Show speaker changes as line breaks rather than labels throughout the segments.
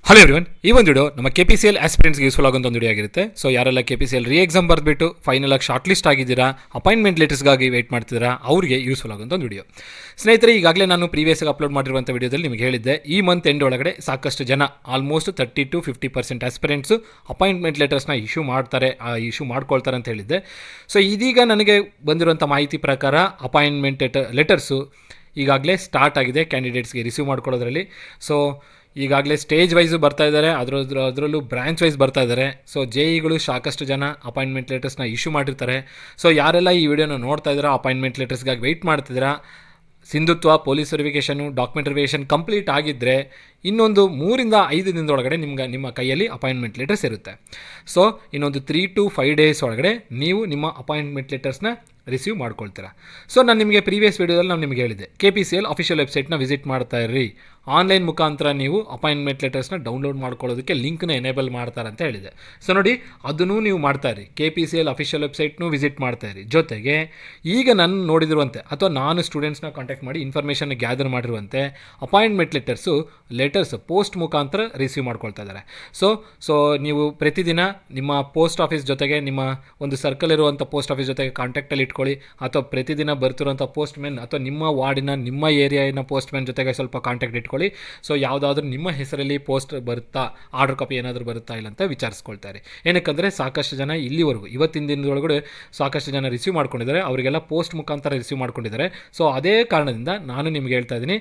Hello everyone, ಈ ಒಂದು video ನಮ್ಮ KPCL ಆಸ್ಪಿರೆಂಟ್ಸ್ಗೆ ಯೂಸ್ಫುಲ್ ಆಗೋಂಥ ಒಂದು ವಿಡಿಯೋ ಆಗಿರುತ್ತೆ. ಸೊ ಯಾರೆಲ್ಲ KPCL ರೀ ಎಕ್ಸಾಮ್ ಬರೆದ್ಬಿಟ್ಟು ಫೈನಲ್ ಆಗಿ ಶಾರ್ಟ್ ಲಿಸ್ಟ್ ಆಗಿದ್ದೀರಾ, ಅಪಾಯಿಂಟ್ಮೆಂಟ್ ಲೆಟರ್ಸ್ಗಾಗಿ ವೆಯ್ಟ್ ಮಾಡ್ತಿದ್ದೀರಾ, ಅವರಿಗೆ ಯೂಸ್ಫುಲ್ ಆಗೋಂಥ ಒಂದು ವಿಡಿಯೋ. ಸ್ನೇಹಿತರೆ, ಈಗಾಗಲೇ ನಾನು ಪ್ರೀವಿಯಸ್ ಆಗಿ ಅಪ್ಲೋಡ್ ಮಾಡಿರುವಂಥ ವಿಡಿಯೋದಲ್ಲಿ ನಿಮಗೆ ಹೇಳಿದ್ದೆ, ಈ ಮಂತ್ ಎಂಡ್ ಒಳಗಡೆ ಸಾಕಷ್ಟು ಜನ ಆಲ್ಮೋಸ್ಟ್ 30 to 50% ಆಸ್ಪಿರೆಂಟ್ಸು ಅಪಾಯಿಂಟ್ಮೆಂಟ್ ಲೆಟರ್ಸ್ನ ಇಶ್ಯೂ ಮಾಡ್ಕೊಳ್ತಾರೆ ಅಂತ ಹೇಳಿದ್ದೆ. ಸೊ ಇದೀಗ ನನಗೆ ಬಂದಿರುವಂಥ ಮಾಹಿತಿ ಪ್ರಕಾರ ಅಪಾಯಿಂಟ್ಮೆಂಟ್ ಲೆಟರ್ಸು ಈಗಾಗಲೇ ಸ್ಟಾರ್ಟ್ ಆಗಿದೆ ಕ್ಯಾಂಡಿಡೇಟ್ಸ್ಗೆ ರಿಸೀವ್ ಮಾಡ್ಕೊಳ್ಳೋದ್ರಲ್ಲಿ. ಸೊ ಈಗಾಗಲೇ ಸ್ಟೇಜ್ ವೈಸು ಬರ್ತಾ ಇದ್ದಾರೆ, ಅದರಲ್ಲೂ ಬ್ರ್ಯಾಂಚ್ ವೈಸ್ ಬರ್ತಾ ಇದ್ದಾರೆ. ಸೊ JEಗಳು ಸಾಕಷ್ಟು ಜನ ಅಪಾಯಿಂಟ್ಮೆಂಟ್ ಲೆಟರ್ಸ್ನ ಇಶ್ಯೂ ಮಾಡಿರ್ತಾರೆ. ಸೊ ಯಾರೆಲ್ಲ ಈ ವಿಡಿಯೋನ ನೋಡ್ತಾ ಇದ್ದೀರಾ, ಅಪಾಯಿಂಟ್ಮೆಂಟ್ ಲೆಟರ್ಸ್ಗಾಗಿ ವೆಯ್ಟ್ ಮಾಡ್ತಿದ್ದೀರಾ, ಸಿಂಧುತ್ವ, police verification, document verification complete ಆಗಿದ್ದರೆ ಇನ್ನೊಂದು 3 to 5 ದಿನದೊಳಗಡೆ ನಿಮ್ಮ ಕೈಯಲ್ಲಿ ಅಪಾಯಿಂಟ್ಮೆಂಟ್ ಲೆಟರ್ಸ್ ಇರುತ್ತೆ. ಸೊ ಇನ್ನೊಂದು 3 to 5 days ಒಳಗಡೆ ನೀವು ನಿಮ್ಮ ಅಪಾಯಿಂಟ್ಮೆಂಟ್ ಲೆಟರ್ಸ್ನ ರಿಸೀವ್ ಮಾಡ್ಕೊಳ್ತೀರಾ. ಸೊ ನಾನು ನಿಮಗೆ ಪ್ರೀವಿಯಸ್ ವೀಡಿಯೋದಲ್ಲಿ ನಾನು ನಿಮಗೆ ಹೇಳಿದ್ದೆ, KPCL ಅಫಿಷಿಯಲ್ ವೆಬ್ಸೈಟ್ನ ವಿಸಿಟ್ ಮಾಡ್ತಾ ಇರ್ರಿ, ಆನ್ಲೈನ್ ಮುಖಾಂತರ ನೀವು ಅಪಾಯಿಂಟ್ಮೆಂಟ್ ಲೆಟರ್ಸ್ನ ಡೌನ್ಲೋಡ್ ಮಾಡ್ಕೊಳ್ಳೋದಕ್ಕೆ ಲಿಂಕ್ನ ಎನೇಬಲ್ ಮಾಡ್ತಾರೆ ಅಂತ ಹೇಳಿದೆ. ಸೊ ನೋಡಿ, ಅದನ್ನು ನೀವು ಮಾಡ್ತಾ ಇರಿ, KPCL ಅಫಿಷಿಯಲ್ ವೆಬ್ಸೈಟ್ನು ವಿಸಿಟ್ ಮಾಡ್ತಾ ಇರಿ. ಜೊತೆಗೆ ಈಗ ನಾನು ನೋಡಿದಿರುವಂತೆ ಅಥವಾ ನಾನು ಸ್ಟೂಡೆಂಟ್ಸ್ನ ಕಾಂಟ್ಯಾಕ್ಟ್ ಮಾಡಿ ಇನ್ಫಾರ್ಮೇಷನ್ ಗ್ಯಾದರ್ ಮಾಡಿರುವಂತೆ ಅಪಾಯಿಂಟ್ಮೆಂಟ್ ಲೆಟರ್ಸ್ ಪೋಸ್ಟ್ ಮುಖಾಂತರ ರಿಸೀವ್ ಮಾಡ್ಕೊಳ್ತಾ ಇದ್ದಾರೆ. ಸೊ ನೀವು ಪ್ರತಿದಿನ ನಿಮ್ಮ ಪೋಸ್ಟ್ ಆಫೀಸ್ ಜೊತೆಗೆ, ನಿಮ್ಮ ಒಂದು ಸರ್ಕಲ್ ಇರುವಂಥ ಪೋಸ್ಟ್ ಆಫೀಸ್ ಜೊತೆಗೆ ಕಾಂಟ್ಯಾಕ್ಟಲ್ಲಿ ಇಟ್ಕೊಳ್ಳಿ, ಅಥವಾ ಪ್ರತಿದಿನ ಬರ್ತಿರುವಂಥ ಪೋಸ್ಟ್ ಮ್ಯಾನ್ ಅಥವಾ ನಿಮ್ಮ ವಾರ್ಡಿನ, ನಿಮ್ಮ ಏರಿಯಾನ ಪೋಸ್ಟ್ ಮ್ಯಾನ್ ಜೊತೆಗೆ ಸ್ವಲ್ಪ ಕಾಂಟ್ಯಾಕ್ಟ್ ಇಟ್ಕೊಳ್ಳಿ. ಸೊ ಯಾವುದಾದ್ರೂ ನಿಮ್ಮ ಹೆಸರಲ್ಲಿ ಪೋಸ್ಟ್ ಬರುತ್ತಾ, ಆರ್ಡರ್ ಕಾಪಿ ಏನಾದರೂ ಬರುತ್ತಾ ಇಲ್ಲ ಅಂತ ವಿಚಾರಿಸ್ಕೊಳ್ತಾರೆ. ಏನಕ್ಕಂದರೆ ಸಾಕಷ್ಟು ಜನ ಇಲ್ಲಿವರೆಗೂ ಇವತ್ತಿನ ದಿನದೊಳಗಡೆ ಸಾಕಷ್ಟು ಜನ ರಿಸೀವ್ ಮಾಡ್ಕೊಂಡಿದ್ದಾರೆ, ಅವರಿಗೆಲ್ಲ ಪೋಸ್ಟ್ ಮುಖಾಂತರ ರಿಸೀವ್ ಮಾಡ್ಕೊಂಡಿದ್ದಾರೆ. ಸೊ ಅದೇ ಕಾರಣದಿಂದ ನಾನು ನಿಮ್ಗೆ ಹೇಳ್ತಾ ಇದ್ದೀನಿ,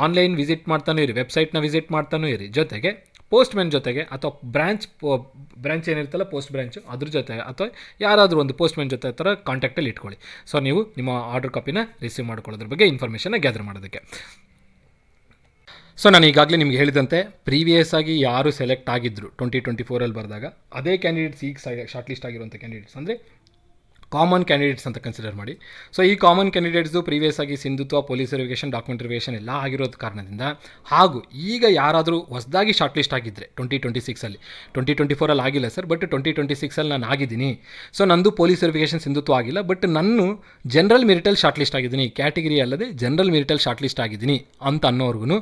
ಆನ್ಲೈನ್ ವಿಸಿಟ್ ಮಾಡ್ತಾನೂ ಇರಿ, ವೆಬ್ಸೈಟ್ನ ವಿಸಿಟ್ ಮಾಡ್ತಾನೂ ಇರಿ, ಜೊತೆಗೆ ಪೋಸ್ಟ್ ಮ್ಯಾನ್ ಜೊತೆಗೆ ಅಥವಾ ಬ್ರಾಂಚ್ ಏನಿರುತ್ತಲ್ಲ ಪೋಸ್ಟ್ ಬ್ರಾಂಚು, ಅದ್ರ ಜೊತೆ ಅಥವಾ ಯಾರಾದರೂ ಒಂದು ಪೋಸ್ಟ್ ಮ್ಯಾನ್ ಜೊತೆ ಥರ ಕಾಂಟ್ಯಾಕ್ಟಲ್ಲಿ ಇಟ್ಕೊಳ್ಳಿ. ಸೊ ನೀವು ನಿಮ್ಮ ಆರ್ಡರ್ ಕಾಪಿನ ರಿಸೀವ್ ಮಾಡ್ಕೊಳ್ಳೋದ್ರ ಬಗ್ಗೆ ಇನ್ಫಾರ್ಮೇಷನ್ನ ಗ್ಯಾದರ್ ಮಾಡೋದಕ್ಕೆ. ಸೊ ನಾನು ಈಗಾಗಲೇ ನಿಮ್ಗೆ ಹೇಳಿದಂತೆ, ಪ್ರೀವಿಯಸ್ ಆಗಿ ಯಾರು ಸೆಲೆಕ್ಟ್ ಆಗಿದ್ದರು 2024 ಬರೆದಾಗ, ಅದೇ ಕ್ಯಾಂಡಿಡೇಟ್ಸ್ ಈಗ ಶಾರ್ಟ್ ಲಿಸ್ಟ್ ಆಗಿರುವಂಥ ಕ್ಯಾಂಡಿಡೇಟ್ಸ್ ಅಂದರೆ ಕಾಮನ್ ಕ್ಯಾಂಡಿಡೇಟ್ಸ್ ಅಂತ ಕನ್ಸಿಡರ್ ಮಾಡಿ. ಸೊ ಈ ಕಾಮನ್ ಕ್ಯಾಂಡಿಡೇಟ್ಸು ಪ್ರೀವಿಯಸ್ ಆಗಿ ಸಿಂಧುತ್ವ, ಪೊಲೀಸ್ ವೆರಿಫಿಕೇಷನ್, ಡಾಕ್ಯುಮೆಂಟ್ ವೆರಿಫಿಕೇಷನ್ ಎಲ್ಲ ಆಗಿರೋದು ಕಾರಣದಿಂದ, ಹಾಗೂ ಈಗ ಯಾರಾದರೂ ಹೊಸದಾಗಿ ಶಾರ್ಟ್ ಲಿಸ್ಟ್ ಆಗಿದ್ದರೆ 2026 2024 ಆಗಿಲ್ಲ ಸರ್, ಬಟ್ 2026 ನಾನು ಆಗಿದ್ದೀನಿ, ಸೊ ನಂದು ಪೊಲೀಸ್ ವೆರಿಫಿಕೇಷನ್ ಸಿಂಧುತ್ವ ಆಗಿಲ್ಲ, ಬಟ್ ನಾನು ಜನರಲ್ ಮೆರಿಟಲ್ ಶಾರ್ಟ್ ಲಿಸ್ಟ್ ಆಗಿದ್ದೀನಿ, ಕ್ಯಾಟಗಿರಿ ಅಲ್ಲದೆ ಜನರಲ್ ಮೆರಿಟಲ್ ಶಾರ್ಟ್ ಲಿಸ್ಟ್ ಆಗಿದ್ದೀನಿ ಅಂತ ಅನ್ನೋರ್ಗು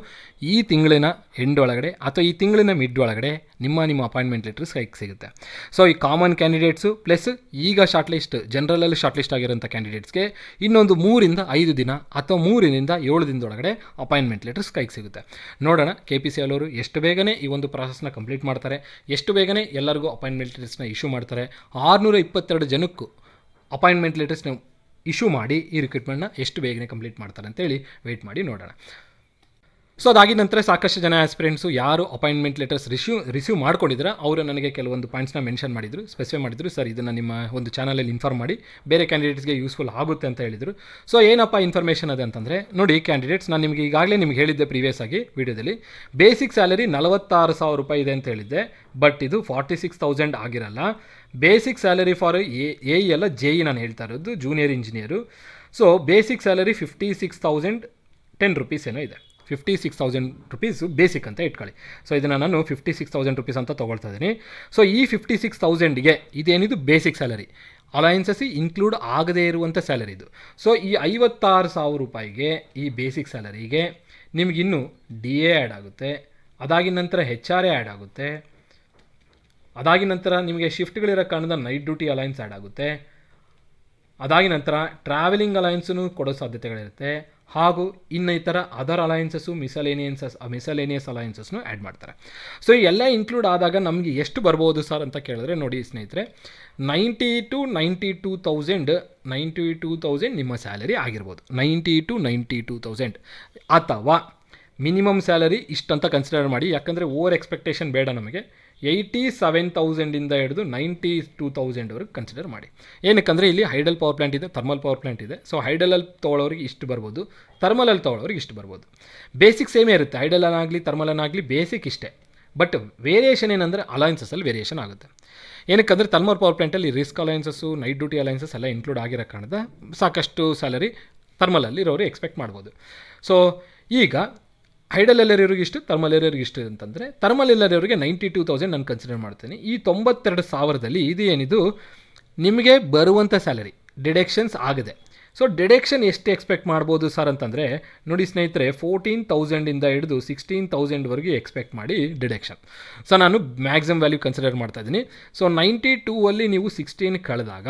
ಈ ತಿಂಗಳಿನ ಎಂಡ್ ಒಳಗಡೆ ಅಥವಾ ಈ ತಿಂಗಳಿನ ಮಿಡ್ ಒಳಗಡೆ ನಿಮ್ಮ ಅಪಾಯಿಂಟ್ಮೆಂಟ್ ಲೆಟರ್ಸ್ ಕೈಗೆ ಸಿಗುತ್ತೆ. ಸೊ ಈ ಕಾಮನ್ ಕ್ಯಾಂಡಿಡೇಟ್ಸು ಪ್ಲಸ್ ಈಗ ಶಾರ್ಟ್ ಲಿಸ್ಟ್ ಜನರಲಲ್ಲಿ ಶಾರ್ಟ್ ಲಿಸ್ಟ್ ಆಗಿರೋಂಥ ಕ್ಯಾಂಡಿಡೇಟ್ಸ್ಗೆ ಇನ್ನೊಂದು 3 to 5 ದಿನ ಅಥವಾ 3 to 7 ದಿನದೊಳಗಡೆ ಅಪಾಯಿಂಟ್ಮೆಂಟ್ ಲೆಟರ್ಸ್ ಕೈಗೆ ಸಿಗುತ್ತೆ. ನೋಡೋಣ KPCL ಅವರು ಎಷ್ಟು ಬೇಗನೆ ಈ ಒಂದು ಪ್ರಾಸೆಸ್ನ ಕಂಪ್ಲೀಟ್ ಮಾಡ್ತಾರೆ, ಎಷ್ಟು ಬೇಗನೆ ಎಲ್ಲರಿಗೂ ಅಪಾಯಿಂಟ್ಮೆಂಟ್ ಲೆಟರ್ಸ್ನ ಇಶ್ಯೂ ಮಾಡ್ತಾರೆ. 622 ಜನಕ್ಕೂ ಅಪಾಯಿಂಟ್ಮೆಂಟ್ ಲೆಟರ್ಸ್ನ ಇಶ್ಯೂ ಮಾಡಿ ಈ ರಿಕ್ರೂಟ್ಮೆಂಟ್ನ ಎಷ್ಟು ಬೇಗನೆ ಕಂಪ್ಲೀಟ್ ಮಾಡ್ತಾರೆ ಅಂತೇಳಿ ವೆಯ್ಟ್ ಮಾಡಿ ನೋಡೋಣ. ಸೊ ಅದಾಗಿದ ನಂತರ ಸಾಕಷ್ಟು ಜನ ಆಸ್ಪಿರೆಂಟ್ಸು ಯಾರು ಅಪಾಯಿಂಟ್ಮೆಂಟ್ ಲೆಟರ್ಸ್ ರಿಸೀವ್ ಮಾಡ್ಕೊಂಡಿದ್ರೆ ಅವರು ನನಗೆ ಕೆಲವೊಂದು ಪಾಯಿಂಟ್ಸ್ನ ಮೆನ್ಷನ್ ಮಾಡಿದರು, ಸ್ಪೆಸಿಫೈ ಮಾಡಿದರು, ಸರ್ ಇದನ್ನು ನಿಮ್ಮ ಒಂದು ಚಾನಲಲ್ಲಿ ಇನ್ಫಾರ್ಮ್ ಮಾಡಿ ಬೇರೆ ಕ್ಯಾಂಡಿಡೇಟ್ಸ್ಗೆ ಯೂಸ್ಫುಲ್ ಆಗುತ್ತೆ ಅಂತ ಹೇಳಿದರು. ಸೊ ಏನಪ್ಪ ಇನ್ಫಾರ್ಮೇಷನ್ ಅದೇ ಅಂತಂದರೆ, ನೋಡಿ ಕ್ಯಾಂಡಿಡೇಟ್ಸ್, ನಾನು ಈಗಾಗಲೇ ನಿಮ್ಗೆ ಹೇಳಿದ್ದೆ ಪ್ರೀವಿಯಸ್ ಆಗಿ ವಿಡಿಯೋದಲ್ಲಿ, ಬೇಸಿಕ್ ಸ್ಯಾಲರಿ 46,000 ರೂಪಾಯಿ ಇದೆ ಅಂತ ಹೇಳಿದ್ದೆ, ಬಟ್ ಇದು 46,000 ಆಗಿರಲ್ಲ. ಬೇಸಿಕ್ ಸ್ಯಾಲರಿ ಫಾರ್ ಎ ಎಲ್ಲ JE ನಾನು ಹೇಳ್ತಾ ಇರೋದು junior engineer. So basic salary 56,010 rupees ಏನೋ ಇದೆ, 56,000 ರೂಪೀಸು ಬೇಸಿಕ್ ಅಂತ ಇಟ್ಕೊಳ್ಳಿ. ಸೊ ಇದನ್ನು ನಾನು 56,000 ರೂಪೀಸ್ ಅಂತ ತೊಗೊಳ್ತಾ ಇದ್ದೀನಿ. ಸೊ ಈ 56,000ಗೆ ಇದೇನಿದು ಬೇಸಿಕ್ ಸ್ಯಾಲರಿ, ಅಲಯನ್ಸಸ್ ಇನ್ಕ್ಲೂಡ್ ಆಗದೇ ಇರುವಂಥ ಸ್ಯಾಲರಿ ಇದು. ಸೊ ಈ 56,000 ರೂಪಾಯಿಗೆ, ಈ ಬೇಸಿಕ್ ಸ್ಯಾಲರಿಗೆ ನಿಮಗಿನ್ನೂ DA ಆ್ಯಡ್ ಆಗುತ್ತೆ, ಅದಾಗಿನ ನಂತರ HRA ಆ್ಯಡ್ ಆಗುತ್ತೆ, ಅದಾಗಿನ ನಂತರ ನಿಮಗೆ ಶಿಫ್ಟ್ಗಳಿರೋ ಕಾರಣದ ನೈಟ್ ಡ್ಯೂಟಿ ಅಲಯನ್ಸ್ ಆ್ಯಡ್ ಆಗುತ್ತೆ, ಅದಾಗಿ ನಂತರ ಟ್ರಾವೆಲಿಂಗ್ ಅಲಯನ್ಸನ್ನು ಕೊಡೋ ಸಾಧ್ಯತೆಗಳಿರುತ್ತೆ, ಹಾಗೂ ಇನ್ನು ಈ ಥರ ಅದರ್ ಅಲಯನ್ಸಸ್ಸು ಮಿಸಲೇನಿಯಸ್ ಅಲಯನ್ಸಸ್ನು ಆ್ಯಡ್ ಮಾಡ್ತಾರೆ. ಸೊ ಎಲ್ಲ ಇನ್ಕ್ಲೂಡ್ ಆದಾಗ ನಮಗೆ ಎಷ್ಟು ಬರ್ಬೋದು ಸರ್ ಅಂತ ಕೇಳಿದ್ರೆ, ನೋಡಿ ಸ್ನೇಹಿತರೆ, 90 to 92,000 ನಿಮ್ಮ ಸ್ಯಾಲರಿ ಆಗಿರ್ಬೋದು, 90 to 92,000, ಅಥವಾ ಮಿನಿಮಮ್ ಸ್ಯಾಲರಿ ಇಷ್ಟಂತ ಕನ್ಸಿಡರ್ ಮಾಡಿ, ಯಾಕಂದರೆ ಓವರ್ ಎಕ್ಸ್ಪೆಕ್ಟೇಷನ್ ಬೇಡ ನಮಗೆ. 87,000 ಹಿಡಿದು 92,000ವರೆಗೆ ಕನ್ಸಿಡರ್ ಮಾಡಿ. ಏನಕ್ಕಂದರೆ ಇಲ್ಲಿ ಹೈಡಲ್ ಪವರ್ ಪ್ಲ್ಯಾಂಟ್ ಇದೆ, ಥರ್ಮಲ್ ಪವರ್ ಪ್ಲ್ಯಾಂಟ್ ಇದೆ. ಸೊ ಹೈಡಲಲ್ಲಿ ತೊಗೊಳ್ಳೋರಿಗೆ ಇಷ್ಟು ಬರ್ಬೋದು, ಥರ್ಮಲಲ್ಲಿ ತೊಗೊಳ್ಳೋರಿಗೆ ಇಷ್ಟು ಬರ್ಬೋದು. ಬೇಸಿಕ್ ಸೇಮೇ ಇರುತ್ತೆ, ಹೈಡಲನ್ನಾಗಲಿ ಥರ್ಮಲನ್ನಾಗಲಿ ಬೇಸಿಕ್ ಇಷ್ಟೇ, ಬಟ್ ವೇರಿಯೇಷನ್ ಏನಂದರೆ ಅಲಯನ್ಸಸ್ಸಲ್ಲಿ ವೇರಿಯೇಷನ್ ಆಗುತ್ತೆ. ಏನಕ್ಕಂದರೆ ಥರ್ಮಲ್ ಪವರ್ ಪ್ಲ್ಯಾಂಟಲ್ಲಿ risk allowances, night duty allowances ಎಲ್ಲ ಇನ್ಕ್ಲೂಡ್ ಆಗಿರೋ ಕಾರಣದ ಸಾಕಷ್ಟು ಸ್ಯಾಲರಿ ಥರ್ಮಲಲ್ಲಿ ಇರೋರು ಎಕ್ಸ್ಪೆಕ್ಟ್ ಮಾಡ್ಬೋದು. ಸೊ ಈಗ ಹೈಡಲ್ ಎಲ್ಲರಿವ್ರಿಗೆ ಇಷ್ಟು, ಥರ್ಮಲ್ ಎಲ್ಲರಿವ್ರಿಗೆ ಇಷ್ಟು ಅಂತಂದರೆ, ಥರ್ಮಲ್ ಎಲ್ಲರಿವ್ರಿಗೆ 92,000 ನಾನು ಕನ್ಸಿಡರ್ ಮಾಡ್ತೀನಿ. ಈ 92,000ದಲ್ಲಿ ಇದು ಏನಿದು ನಿಮಗೆ ಬರುವಂಥ ಸ್ಯಾಲರಿ ಡಿಡಕ್ಷನ್ಸ್ ಆಗಿದೆ. ಸೊ ಡಿಡಕ್ಷನ್ ಎಷ್ಟು ಎಕ್ಸ್ಪೆಕ್ಟ್ ಮಾಡ್ಬೋದು ಸರ್ ಅಂತಂದರೆ ನೋಡಿ ಸ್ನೇಹಿತರೆ, 14,000ಇಂದ ಹಿಡಿದು 16,000ವರೆಗೆ ಎಕ್ಸ್ಪೆಕ್ಟ್ ಮಾಡಿ ಡಿಡಕ್ಷನ್. ಸೊ ನಾನು ಮ್ಯಾಕ್ಸಿಮಮ್ ವ್ಯಾಲ್ಯೂ ಕನ್ಸಿಡರ್ ಮಾಡ್ತಾ ಇದ್ದೀನಿ. ಸೊ 92ಅಲ್ಲಿ ನೀವು 16 ಕಳೆದಾಗ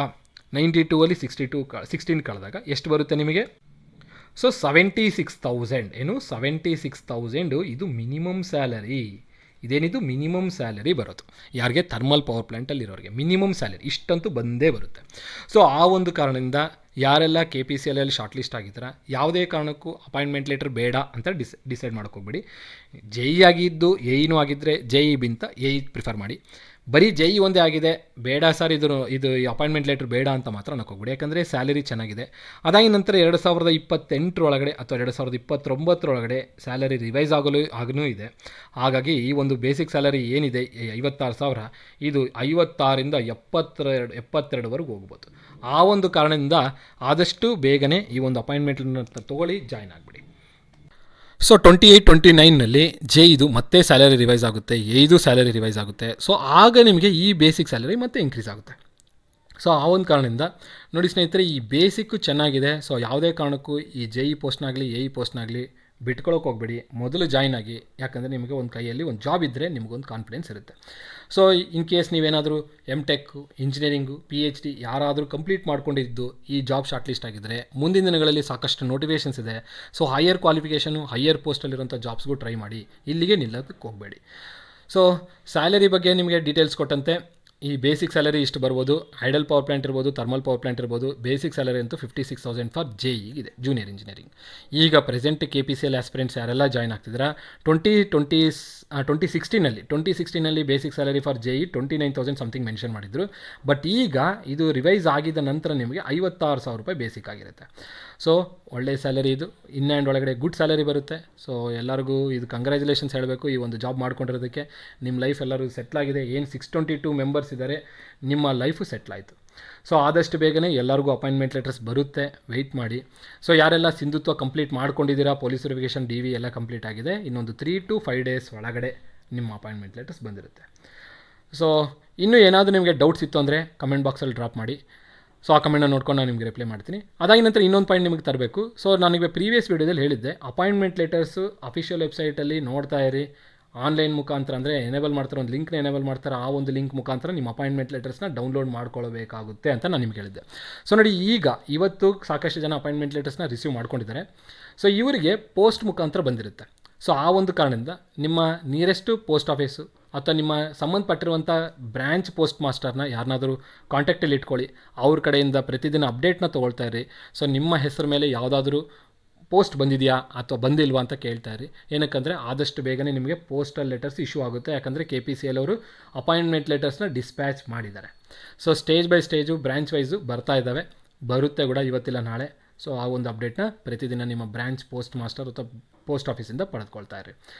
92ಅಲ್ಲಿ 16 ಕಳೆದಾಗ ಎಷ್ಟು ಬರುತ್ತೆ ನಿಮಗೆ? ಸೊ 76,000 ಏನು 76,000 ಇದು ಮಿನಿಮಮ್ ಸ್ಯಾಲರಿ. ಇದೇನಿದು ಮಿನಿಮಮ್ ಸ್ಯಾಲರಿ ಬರೋದು ಯಾರಿಗೆ? ಥರ್ಮಲ್ ಪವರ್ ಪ್ಲ್ಯಾಂಟಲ್ಲಿ ಇರೋರಿಗೆ ಮಿನಿಮಮ್ ಸ್ಯಾಲರಿ ಇಷ್ಟಂತೂ ಬಂದೇ ಬರುತ್ತೆ. ಸೊ ಆ ಒಂದು ಕಾರಣದಿಂದ ಯಾರೆಲ್ಲ KPCLಲ್ಲಿ ಶಾರ್ಟ್ ಲಿಸ್ಟ್ ಆಗಿದ್ದೀರಾ, ಯಾವುದೇ ಕಾರಣಕ್ಕೂ ಅಪಾಯಿಂಟ್ಮೆಂಟ್ ಲೆಟರ್ ಬೇಡ ಅಂತ ಡಿಸೈಡ್ ಮಾಡೋಕ್ಕೋಗ್ಬೇಡಿ. JE ಆಗಿದ್ದು AEನೂ ಆಗಿದ್ದರೆ JE ಬಿಂತ AE ಪ್ರಿಫರ್ ಮಾಡಿ. ಬರೀ JE ಒಂದೇ ಆಗಿದೆ, ಬೇಡ ಸರ್ ಇದು ಅಪಾಯಿಂಟ್ಮೆಂಟ್ ಲೆಟ್ರ್ ಬೇಡ ಅಂತ ಮಾತ್ರ ಅನ್ನೋಕ್ಕೋಗ್ಬಿಡಿ. ಯಾಕಂದರೆ ಸ್ಯಾಲರಿ ಚೆನ್ನಾಗಿದೆ. ಅದಾಗಿ ನಂತರ 2028 ಅಥವಾ 2029 ಸ್ಯಾಲರಿ ರಿವೈಸ್ ಆಗಲೂ ಇದೆ. ಹಾಗಾಗಿ ಈ ಒಂದು ಬೇಸಿಕ್ ಸ್ಯಾಲರಿ ಏನಿದೆ 56,000 ಇದು 56ರಿಂದ 72ವರೆಗೂ ಹೋಗ್ಬೋದು. ಆ ಒಂದು ಕಾರಣದಿಂದ ಆದಷ್ಟು ಬೇಗನೆ ಈ ಒಂದು ಅಪಾಯಿಂಟ್ಮೆಂಟ್ ತೊಗೊಳ್ಳಿ, ಜಾಯ್ನ್ ಆಗಿಬಿಡಿ. ಸೊ 28-29ನಲ್ಲಿ JEದು ಮತ್ತೆ ಸ್ಯಾಲರಿ ರಿವೈಸ್ ಆಗುತ್ತೆ, AEದು ಸ್ಯಾಲರಿ ರಿವೈಸ್ ಆಗುತ್ತೆ. ಸೊ ಆಗ ನಿಮಗೆ ಈ ಬೇಸಿಕ್ ಸ್ಯಾಲರಿ ಮತ್ತೆ ಇನ್ಕ್ರೀಸ್ ಆಗುತ್ತೆ. ಸೊ ಆ ಒಂದು ಕಾರಣದಿಂದ ನೋಡಿ ಸ್ನೇಹಿತರೆ, ಈ ಬೇಸಿಕ್ಕು ಚೆನ್ನಾಗಿದೆ. ಸೊ ಯಾವುದೇ ಕಾರಣಕ್ಕೂ ಈ JE ಪೋಸ್ಟ್ನಾಗಲಿ AE ಪೋಸ್ಟ್ನಾಗಲಿ ಬಿಟ್ಕೊಳ್ಳೋಕೆ ಹೋಗಬೇಡಿ, ಮೊದಲು ಜಾಯ್ನ್ ಆಗಿ. ಯಾಕಂದರೆ ನಿಮಗೆ ಒಂದು ಕೈಯಲ್ಲಿ ಒಂದು ಜಾಬ್ ಇದ್ದರೆ ನಿಮಗೊಂದು ಕಾನ್ಫಿಡೆನ್ಸ್ ಇರುತ್ತೆ. ಸೊ ಇನ್ ಕೇಸ್ ನೀವೇನಾದರೂ MTech, ಇಂಜಿನಿಯರಿಂಗು, PhD ಯಾರಾದರೂ ಕಂಪ್ಲೀಟ್ ಮಾಡ್ಕೊಂಡಿದ್ದು ಈ ಜಾಬ್ ಶಾರ್ಟ್ ಲಿಸ್ಟ್ ಆಗಿದ್ದರೆ ಮುಂದಿನ ದಿನಗಳಲ್ಲಿ ಸಾಕಷ್ಟು ನೋಟಿಫಿಕೇಷನ್ಸ್ ಇದೆ. ಸೊ ಹೈಯರ್ ಕ್ವಾಲಿಫಿಕೇಷನು, ಹೈಯರ್ ಪೋಸ್ಟಲ್ಲಿರೋಂಥ ಜಾಬ್ಸ್ಗೂ ಟ್ರೈ ಮಾಡಿ, ಇಲ್ಲಿಗೆ ನಿಲ್ಲೋದಕ್ಕೆ ಹೋಗಬೇಡಿ. ಸೊ ಸ್ಯಾಲರಿ ಬಗ್ಗೆ ನಿಮಗೆ ಡೀಟೇಲ್ಸ್ ಕೊಟ್ಟಂತೆ ಈ ಬೇಸಿಕ್ ಸ್ಯಾಲರಿ ಇಷ್ಟು ಬರ್ಬೋದು. ಐಡಲ್ ಪವರ್ ಪ್ಲ್ಯಾಂಟ್ ಇರ್ಬೋದು, ಥರ್ಮಲ್ ಪವರ್ ಪ್ಲ್ಯಾಂಟ್ ಇರ್ಬೋದು. ಬೇಸಿಕ್ ಸ್ಯಾಲರಿ ಅಂತೂ 56,000 ಫಾರ್ JE ಇದೆ, ಜೂನಿಯರ್ ಇಂಜಿನಿಯರಿಂಗ್. ಈಗ ಪ್ರೆಸೆಂಟ್ KPCL ಆಸ್ಪಿರೆಂಟ್ಸ್ ಯಾರೆಲ್ಲ ಜಾಯ್ನ್ ಆಗ್ತಿದ್ದೀರಾ, 2016ನಲ್ಲಿ basic salary for JE 29,000 something mention ಮಾಡಿದ್ರು. ಬಟ್ ಈಗ ಇದು ರಿವೈಸ್ ಆಗಿದ್ದ ನಂತರ ನಿಮಗೆ 56,000 ರೂಪಾಯಿ ಬೇಸಿಕ್ ಆಗಿರುತ್ತೆ. ಸೊ ಒಳ್ಳೆ ಸ್ಯಾಲರಿ ಇದು, ಇನ್ ಆ್ಯಂಡ್ ಒಳಗಡೆ ಗುಡ್ ಸ್ಯಾಲರಿ ಬರುತ್ತೆ. ಸೊ ಎಲ್ಲರಿಗೂ ಇದು ಕಂಗ್ರ್ಯಾಚುಲೇಷನ್ಸ್ ಹೇಳಬೇಕು ಈ ಒಂದು ಜಾಬ್ ಮಾಡ್ಕೊಂಡಿರೋದಕ್ಕೆ. ನಿಮ್ಮ ಲೈಫ್ ಎಲ್ಲರೂ ಸೆಟ್ಲಾಗಿದೆ. ಏನು 622 ಮೆಂಬರ್ಸ್ ಇದ್ದಾರೆ, ನಿಮ್ಮ ಲೈಫು ಸೆಟ್ಲಾಯಿತು. ಸೊ ಆದಷ್ಟು ಬೇಗನೆ ಎಲ್ಲರಿಗೂ ಅಪಾಯಿಂಟ್ಮೆಂಟ್ ಲೆಟರ್ಸ್ ಬರುತ್ತೆ, ವೆಯ್ಟ್ ಮಾಡಿ. ಸೊ ಯಾರೆಲ್ಲ ಸಿಂಧುತ್ವ ಕಂಪ್ಲೀಟ್ ಮಾಡ್ಕೊಂಡಿದ್ದೀರಾ, ಪೊಲೀಸ್ ವೆರಿಫಿಕೇಷನ್ DV ಎಲ್ಲ ಕಂಪ್ಲೀಟ್ ಆಗಿದೆ, ಇನ್ನೊಂದು 3 to 5 ಡೇಸ್ ಒಳಗಡೆ ನಿಮ್ಮ ಅಪಾಯಿಂಟ್ಮೆಂಟ್ ಲೆಟರ್ಸ್ ಬಂದಿರುತ್ತೆ. ಸೊ ಇನ್ನೂ ಏನಾದರೂ ನಿಮಗೆ ಡೌಟ್ಸ್ ಇತ್ತು ಅಂದರೆ ಕಮೆಂಟ್ ಬಾಕ್ಸಲ್ಲಿ ಡ್ರಾಪ್ ಮಾಡಿ. ಸೊ ಆ ಕಮೆಂಟ್ನ ನೋಡ್ಕೊಂಡು ನಾನು ನಿಮಗೆ ರಿಪ್ಲೈ ಮಾಡ್ತೀನಿ. ಅದಾಗಿ ನಂತರ ಇನ್ನೊಂದು ಪಾಯಿಂಟ್ ನಿಮಗೆ ತರಬೇಕು. ಸೊ ನನಗೆ ಪ್ರೀವಿಯಸ್ ವೀಡಿಯೋದಲ್ಲಿ ಹೇಳಿದ್ದೆ, ಅಪಾಯಿಂಟ್ಮೆಂಟ್ ಲೆಟರ್ಸು ಅಫಿಷಿಯಲ್ ವೆಬ್ಸೈಟಲ್ಲಿ ನೋಡ್ತಾ ಇರಿ. ಆನ್ಲೈನ್ ಮುಖಾಂತರ ಅಂದರೆ ಎನೇಬಲ್ ಮಾಡ್ತಾರೆ, ಒಂದು ಲಿಂಕ್ನ ಎನೇಬಲ್ ಮಾಡ್ತಾರೆ, ಆ ಒಂದು ಲಿಂಕ್ ಮುಖಾಂತರ ನಿಮ್ಮ ಅಪಾಯಿಂಟ್ಮೆಂಟ್ ಲೆಟರ್ಸ್ನ ಡೌನ್ಲೋಡ್ ಮಾಡ್ಕೊಳ್ಬೇಕಾಗುತ್ತೆ ಅಂತ ನಾನು ನಿಮ್ಗೆ ಹೇಳಿದ್ದೆ. ಸೊ ನೋಡಿ, ಇವತ್ತು ಸಾಕಷ್ಟು ಜನ ಅಪಾಯಿಂಟ್ಮೆಂಟ್ ಲೆಟರ್ಸ್ನ ರಿಸೀವ್ ಮಾಡ್ಕೊಂಡಿದ್ದಾರೆ. ಸೊ ಇವರಿಗೆ ಪೋಸ್ಟ್ ಮುಖಾಂತರ ಬಂದಿರುತ್ತೆ. ಸೊ ಆ ಒಂದು ಕಾರಣದಿಂದ ನಿಮ್ಮ ನಿಯರೆಸ್ಟು ಪೋಸ್ಟ್ ಆಫೀಸು ಅಥವಾ ನಿಮ್ಮ ಸಂಬಂಧಪಟ್ಟಿರುವಂಥ ಬ್ರ್ಯಾಂಚ್ ಪೋಸ್ಟ್ ಮಾಸ್ಟರ್ನ ಯಾರನ್ನಾದರೂ ಕಾಂಟ್ಯಾಕ್ಟಲ್ಲಿ ಇಟ್ಕೊಳ್ಳಿ. ಅವ್ರ ಕಡೆಯಿಂದ ಪ್ರತಿದಿನ ಅಪ್ಡೇಟ್ನ ತೊಗೊಳ್ತಾ ಇರಿ. ಸೊ ನಿಮ್ಮ ಹೆಸರು ಮೇಲೆ ಯಾವುದಾದ್ರೂ ಪೋಸ್ಟ್ ಬಂದಿದೆಯಾ ಅಥವಾ ಬಂದಿಲ್ವಾ ಅಂತ ಕೇಳ್ತಾ ಇರಿ. ಏನಕ್ಕಂದರೆ ಆದಷ್ಟು ಬೇಗನೆ ನಿಮಗೆ ಪೋಸ್ಟಲ್ ಲೆಟರ್ಸ್ ಇಶ್ಯೂ ಆಗುತ್ತೆ. ಯಾಕಂದರೆ KPCL ಅವರು ಅಪಾಯಿಂಟ್ಮೆಂಟ್ ಲೆಟರ್ಸ್ನ ಡಿಸ್ಪ್ಯಾಚ್ ಮಾಡಿದ್ದಾರೆ. So stage by stage, branch wise ಬರ್ತಾ ಇದ್ದಾವೆ, ಬರುತ್ತೆ ಕೂಡ ಇವತ್ತಿಲ್ಲ ನಾಳೆ. ಸೊ ಆ ಒಂದು ಅಪ್ಡೇಟ್ನ ಪ್ರತಿದಿನ ನಿಮ್ಮ ಬ್ರ್ಯಾಂಚ್ ಪೋಸ್ಟ್ ಮಾಸ್ಟರ್ ಅಥವಾ ಪೋಸ್ಟ್ ಆಫೀಸಿಂದ ಪಡೆದುಕೊಳ್ತಾ ಇರಿ.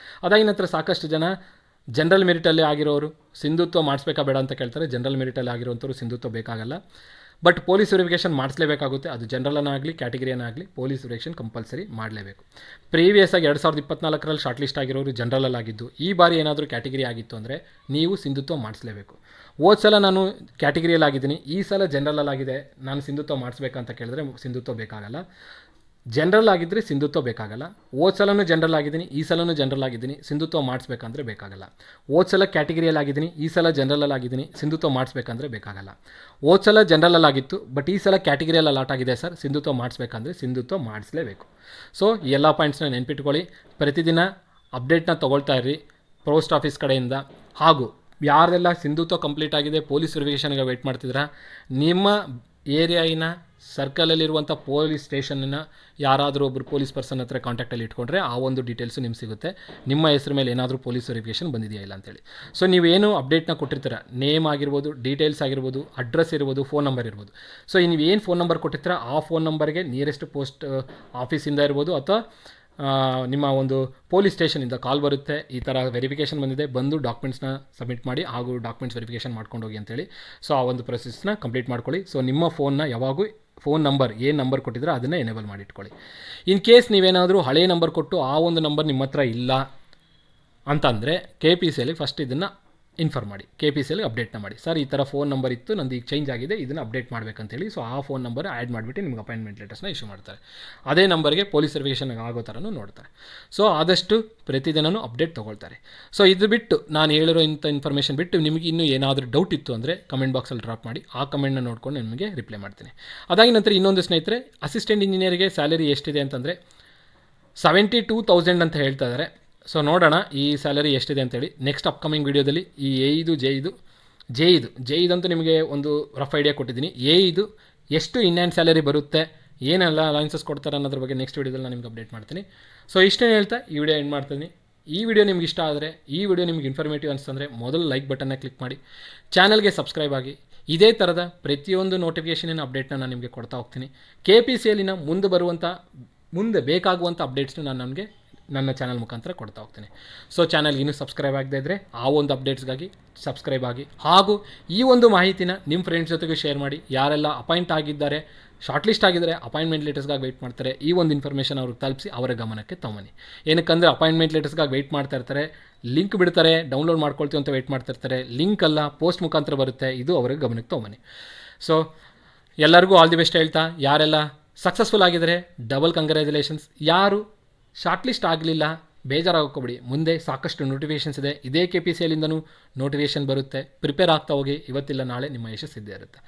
ಅದಾಗಿ ನಂತರ ಸಾಕಷ್ಟು ಜನ ಜನರಲ್ ಮೆರಿಟಲ್ಲಿ ಆಗಿರೋರು ಸಿಂಧುತ್ವ ಮಾಡಿಸ್ಬೇಕಾ ಬೇಡ ಅಂತ ಕೇಳ್ತಾರೆ. ಜನರಲ್ ಮೆರಿಟಲ್ಲಿ ಆಗಿರೋಂಥವ್ರು ಸಿಂಧುತ್ವ ಬೇಕಾಗಲ್ಲ. ಬಟ್ ಪೊಲೀಸ್ ವೆರಿಫಿಕೇಷನ್ ಮಾಡಿಸಲೇಬೇಕಾಗುತ್ತೆ. ಅದು ಜನರಲ್ನಾಗಲಿ ಕ್ಯಾಟಗರಿಯನ್ನಾಗಲಿ ಪೊಲೀಸ್ ವೆರಿಫಿಕೇಷನ್ ಕಂಪಲ್ಸರಿ ಮಾಡಲೇಬೇಕು. ಪ್ರೀವಿಯಸ್ ಆಗಿ 2024ರಲ್ಲಿ ಶಾರ್ಟ್ ಲಿಸ್ಟ್ ಆಗಿರೋರು ಜನರಲ್ ಆಗಿದ್ದು, ಈ ಬಾರಿ ಏನಾದರೂ ಕ್ಯಾಟಗರಿ ಆಗಿತ್ತು ಅಂದರೆ ನೀವು ಸಿಂಧುತ್ವ ಮಾಡಿಸಲೇಬೇಕು. ಹೋದ ಸಲ ನಾನು ಕ್ಯಾಟಗರಿಯಲ್ಲಿ ಆಗಿದ್ದೀನಿ, ಈ ಸಲ ಜನರಲ್ ಆಗಿದೆ, ನಾನು ಸಿಂಧುತ್ವ ಮಾಡಿಸ್ಬೇಕಂತ ಕೇಳಿದ್ರೆ ಸಿಂಧುತ್ವ ಬೇಕಾಗಲ್ಲ. ಜನರಲ್ ಆಗಿದ್ದರೆ ಸಿಂಧುತ್ವ ಬೇಕಾಗಲ್ಲ. ಹೋದ ಸಲನೂ ಜನರಲ್ ಆಗಿದ್ದೀನಿ, ಈ ಸಲನೂ ಜನರಲ್ ಆಗಿದ್ದೀನಿ, ಸಿಂಧುತ್ವ ಮಾಡಿಸ್ಬೇಕಂದ್ರೆ ಬೇಕಾಗಲ್ಲ. ಹೋದ ಸಲ ಕ್ಯಾಟಗರಿಯಲ್ಲಿ ಆಗಿದ್ದೀನಿ, ಈ ಸಲ ಜನರಲ್ ಆಗಿದ್ದೀನಿ, ಸಿಂಧುತ್ವ ಮಾಡಿಸ್ಬೇಕಂದ್ರೆ ಬೇಕಾಗಲ್ಲ. ಹೋದ ಸಲ ಜನರಲ್ ಆಗಿತ್ತು, ಬಟ್ ಈ ಸಲ ಕ್ಯಾಟಗರಿಯಲ್ಲಿ ಲಾಟ್ ಆಗಿದೆ ಸರ್, ಸಿಂಧುತ್ವ ಮಾಡಿಸ್ಬೇಕಂದ್ರೆ ಸಿಂಧುತ್ವ ಮಾಡಿಸಲೇಬೇಕು. ಸೊ ಈ ಎಲ್ಲ ಪಾಯಿಂಟ್ಸ್ನ ನೆನ್ಪಿಟ್ಕೊಳ್ಳಿ. ಪ್ರತಿದಿನ ಅಪ್ಡೇಟ್ನ ತೊಗೊಳ್ತಾ ಇರ್ರಿ ಪೋಸ್ಟ್ ಆಫೀಸ್ ಕಡೆಯಿಂದ. ಹಾಗೂ ಯಾರೆಲ್ಲ ಸಿಂಧುತ್ವ ಕಂಪ್ಲೀಟ್ ಆಗಿದೆ, ಪೊಲೀಸ್ ವೆರಿಫಿಕೇಷನ್ಗೆ ವೆಯ್ಟ್ ಮಾಡ್ತಿದ್ದೀರಾ, ನಿಮ್ಮ ಏರಿಯಾಯಿನ ಸರ್ಕಲಲ್ಲಿರುವಂಥ ಪೊಲೀಸ್ ಸ್ಟೇಷನ್ನ ಯಾರಾದರೂ ಒಬ್ಬರು ಪೊಲೀಸ್ ಪರ್ಸನ್ ಹತ್ರ ಕಾಂಟ್ಯಾಕ್ಟಲ್ಲಿ ಇಟ್ಕೊಂಡ್ರೆ ಆ ಒಂದು ಡೀಟೇಲ್ಸು ನಿಮ್ಗೆ ಸಿಗುತ್ತೆ. ನಿಮ್ಮ ಹೆಸರು ಮೇಲೆ ಏನಾದರೂ ಪೊಲೀಸ್ ವೆರಿಫಿಕೇಷನ್ ಬಂದಿದೆಯಾ ಇಲ್ಲ ಅಂತೇಳಿ. ಸೊ ನೀವೇನು ಅಪ್ಡೇಟ್ನ ಕೊಟ್ಟಿರ್ತೀರ, ನೇಮ್ ಆಗಿರ್ಬೋದು, ಡೀಟೇಲ್ಸ್ ಆಗಿರ್ಬೋದು, ಅಡ್ರೆಸ್ ಇರ್ಬೋದು, ಫೋನ್ ನಂಬರ್ ಇರ್ಬೋದು. ಸೊ ನೀವು ಏನು ಫೋನ್ ನಂಬರ್ ಕೊಟ್ಟಿರ್ತೀರ ಆ ಫೋನ್ ನಂಬರ್ಗೆ ನಿಯರೆಸ್ಟ್ ಪೋಸ್ಟ್ ಆಫೀಸಿಂದ ಇರ್ಬೋದು ಅಥವಾ ನಿಮ್ಮ ಒಂದು ಪೊಲೀಸ್ ಸ್ಟೇಷನಿಂದ ಕಾಲ್ ಬರುತ್ತೆ, ಈ ಥರ ವೆರಿಫಿಕೇಷನ್ ಬಂದಿದೆ, ಬಂದು ಡಾಕ್ಯುಮೆಂಟ್ಸ್ನ ಸಬ್ಮಿಟ್ ಮಾಡಿ ಹಾಗೂ ಡಾಕ್ಯುಮೆಂಟ್ಸ್ ವೆರಿಫಿಕೇಷನ್ ಮಾಡ್ಕೊಂಡು ಹೋಗಿ ಅಂತೇಳಿ. ಸೊ ಆ ಒಂದು ಪ್ರೊಸೆಸ್ನ ಕಂಪ್ಲೀಟ್ ಮಾಡ್ಕೊಳ್ಳಿ. ಸೊ ನಿಮ್ಮ ಫೋನ್ನ ಯಾವಾಗೂ ಫೋನ್ ನಂಬರ್ ಏನು ನಂಬರ್ ಕೊಟ್ಟಿದ್ರೆ ಅದನ್ನು ಎನೇಬಲ್ ಮಾಡಿಟ್ಕೊಳ್ಳಿ. ಇನ್ ಕೇಸ್ ನೀವೇನಾದರೂ ಹಳೆಯ ನಂಬರ್ ಕೊಟ್ಟು ಆ ಒಂದು ನಂಬರ್ ನಿಮ್ಮ ಹತ್ರ ಇಲ್ಲ ಅಂತಂದರೆ KPCL ಫಸ್ಟ್ ಇದನ್ನು ಇನ್ಫಾರ್ಮ್ ಮಾಡಿ, KPCL ಅಪ್ಡೇಟ್ನ ಮಾಡಿ. ಸರ್ ಈ ಥರ ಫೋನ್ ನಂಬರ್ ಇತ್ತು, ನಂದು ಈಗ ಚೇಂಜ್ ಆಗಿದೆ, ಇದನ್ನು ಅಪ್ಡೇಟ್ ಮಾಡಬೇಕಂತೇಳಿ. ಸೊ ಆ ಫೋನ್ ನಂಬರ್ ಆ್ಯಡ್ ಮಾಡಿಬಿಟ್ಟು ನಿಮ್ಗೆ ಅಪಾಯಿಂಟ್ಮೆಂಟ್ ಲೆಟರ್ಸ್ನ ಇಶ್ಯೂ ಮಾಡ್ತಾರೆ. ಅದೇ ನಂಬರ್ಗೆ ಪೊಲೀಸ್ ವೆರಿಫಿಕೇಷನ್ ಆಗೋ ಥರನೂ ನೋಡ್ತಾರೆ. ಸೊ ಆದಷ್ಟು ಪ್ರತಿದಿನವೂ ಅಪ್ಡೇಟ್ ತೊಗೊಳ್ತಾರೆ. ಸೊ ಇದು ಬಿಟ್ಟು ನಾನು ಹೇಳಿರೋ ಇಂಥ ಇನ್ಫಾರ್ಮೇಷನ್ ಬಿಟ್ಟು ನಿಮಗೆ ಇನ್ನೂ ಏನಾದರೂ ಡೌಟ್ ಇತ್ತು ಅಂದರೆ ಕಮೆಂಟ್ ಬಾಕ್ಸಲ್ಲಿ ಡ್ರಾಪ್ ಮಾಡಿ, ಆ ಕಮೆಂಟ್ನ ನೋಡ್ಕೊಂಡು ನಿಮಗೆ ರಿಪ್ಲೈ ಮಾಡ್ತೀನಿ. ಅದಾಗಿ ನಂತರ ಇನ್ನೊಂದು ಸ್ನೇಹಿತರೆ, ಅಸಿಸ್ಟೆಂಟ್ ಇಂಜಿನಿಯರಿಗೆ ಸ್ಯಾಲರಿ ಎಷ್ಟಿದೆ ಅಂತಂದರೆ 72,000 ಅಂತ ಹೇಳ್ತಾ ಇದ್ದಾರೆ. ಸೊ ನೋಡೋಣ ಈ ಸ್ಯಾಲರಿ ಎಷ್ಟಿದೆ ಅಂತೇಳಿ ನೆಕ್ಸ್ಟ್ ಅಪ್ಕಮಿಂಗ್ ವೀಡಿಯೋದಲ್ಲಿ. ಈ ಜೆ ಇದಂತೂ ನಿಮಗೆ ಒಂದು ರಫ್ ಐಡಿಯಾ ಕೊಟ್ಟಿದ್ದೀನಿ. ಇದು ಎಷ್ಟು ಇನ್ಹ್ಯಾಂಡ್ ಸ್ಯಾಲರಿ ಬರುತ್ತೆ, ಏನೆಲ್ಲ ಅಲೈನ್ಸಸ್ ಕೊಡ್ತಾರೆ ಅನ್ನೋದ್ರ ಬಗ್ಗೆ ನೆಕ್ಸ್ಟ್ ವೀಡಿಯೋದಲ್ಲಿ ನಾನು ನಿಮ್ಗೆ ಅಪ್ಡೇಟ್ ಮಾಡ್ತೀನಿ. ಸೊ ಇಷ್ಟೇ ಹೇಳ್ತಾ ಈ ವಿಡಿಯೋ ಎಂಡ್ ಮಾಡ್ತೀನಿ. ಈ ವಿಡಿಯೋ ನಿಮ್ಗೆ ಇಷ್ಟ ಆದರೆ, ಈ ವಿಡಿಯೋ ನಿಮ್ಗೆ ಇನ್ಫಾರ್ಮೇಟಿವ್ ಅನಿಸ್ತಂದರೆ ಮೊದಲು ಲೈಕ್ ಬಟನ್ನ ಕ್ಲಿಕ್ ಮಾಡಿ, ಚಾನಲ್ಗೆ ಸಬ್ಸ್ಕ್ರೈಬ್ ಆಗಿ. ಇದೇ ಥರದ ಪ್ರತಿಯೊಂದು ನೋಟಿಫಿಕೇಷನಿನ ಅಪ್ಡೇಟ್ನ ನಾನು ನಿಮಗೆ ಕೊಡ್ತಾ ಹೋಗ್ತೀನಿ. KPCLನ ಮುಂದೆ ಬೇಕಾಗುವಂಥ ಅಪ್ಡೇಟ್ಸ್ನ ನಾನು ನನ್ನ ಚಾನಲ್ ಮುಖಾಂತರ ಕೊಡ್ತಾ ಹೋಗ್ತೀನಿ. ಸೊ ಚಾನಲ್ಗೆ ಇನ್ನೂ ಸಬ್ಸ್ಕ್ರೈಬ್ ಆಗದೇ ಇದ್ದರೆ ಆ ಒಂದು ಅಪ್ಡೇಟ್ಸ್ಗಾಗಿ ಸಬ್ಸ್ಕ್ರೈಬ್ ಆಗಿ, ಹಾಗೂ ಈ ಒಂದು ಮಾಹಿತಿನ ನಿಮ್ಮ ಫ್ರೆಂಡ್ಸ್ ಜೊತೆಗೆ ಶೇರ್ ಮಾಡಿ. ಯಾರೆಲ್ಲ ಅಪಾಯಿಂಟ್ ಆಗಿದ್ದಾರೆ, ಶಾರ್ಟ್ ಲಿಸ್ಟ್ ಆಗಿದ್ದಾರೆ, ಅಪಾಯಿಂಟ್ಮೆಂಟ್ ಲೆಟರ್ಸ್ಗಾಗಿ ವೆಯ್ಟ್ ಮಾಡ್ತಾರೆ, ಈ ಒಂದು ಇನ್ಫಾರ್ಮೇಷನ್ ಅವ್ರಿಗೆ ತಲುಪಿಸಿ ಅವರ ಗಮನಕ್ಕೆ ತಗೊನ್ನಿ. ಏನಕ್ಕಂದರೆ ಅಪಾಯಿಂಟ್ಮೆಂಟ್ ಲೆಟರ್ಸ್ಗಾಗಿ ವೆಯ್ಟ್ ಮಾಡ್ತಾ ಇರ್ತಾರೆ, ಲಿಂಕ್ ಬಿಡ್ತಾರೆ, ಡೌನ್ಲೋಡ್ ಮಾಡ್ಕೊಳ್ತೀವಿ ಅಂತ ವೆಯ್ಟ್ ಮಾಡ್ತಾ ಇರ್ತಾರೆ, ಲಿಂಕ್ ಅಲ್ಲ ಪೋಸ್ಟ್ ಮುಖಾಂತರ ಬರುತ್ತೆ, ಇದು ಅವ್ರಿಗೆ ಗಮನಕ್ಕೆ ತಗೊನ್ನಿ. ಸೊ ಎಲ್ಲರಿಗೂ ಆಲ್ ದಿ ಬೆಸ್ಟ್ ಹೇಳ್ತಾ, ಯಾರೆಲ್ಲ ಸಕ್ಸಸ್ಫುಲ್ ಆಗಿದ್ದಾರೆ ಡಬಲ್ ಕಂಗ್ರ್ಯಾಚುಲೇಷನ್ಸ್. ಯಾರು ಶಾರ್ಟ್ ಲಿಸ್ಟ್ ಆಗಲಿಲ್ಲ ಬೇಜಾರಾಗೋಕ್ಕೋಗ್ಬೇಡಿ, ಮುಂದೆ ಸಾಕಷ್ಟು ನೋಟಿಫಿಕೇಷನ್ಸ್ ಇದೆ. ಇದೇ KPCLಂದನೂ ನೋಟಿಫಿಕೇಷನ್ ಬರುತ್ತೆ, ಪ್ರಿಪೇರ್ ಆಗ್ತಾ ಹೋಗಿ, ಇವತ್ತಿಲ್ಲ ನಾಳೆ ನಿಮ್ಮ ಯಶಸ್ಸು ಇದ್ದೇ ಇರುತ್ತೆ.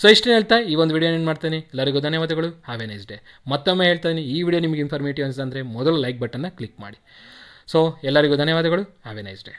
ಸೊ ಇಷ್ಟೇ ಹೇಳ್ತಾ ಈ ಒಂದು ವಿಡಿಯೋ ಏನು ಮಾಡ್ತೀನಿ. ಎಲ್ಲರಿಗೂ ಧನ್ಯವಾದಗಳು. Have A nice day. ಮತ್ತೊಮ್ಮೆ ಹೇಳ್ತೀನಿ, ಈ ವಿಡಿಯೋ ನಿಮಗೆ ಇನ್ಫಾರ್ಮೇಟಿವ್ ಅನಿಸ್ತಂದರೆ ಮೊದಲು ಲೈಕ್ ಬಟನ್ನ ಕ್ಲಿಕ್ ಮಾಡಿ. ಸೊ ಎಲ್ಲರಿಗೂ ಧನ್ಯವಾದಗಳು. Have A nice day.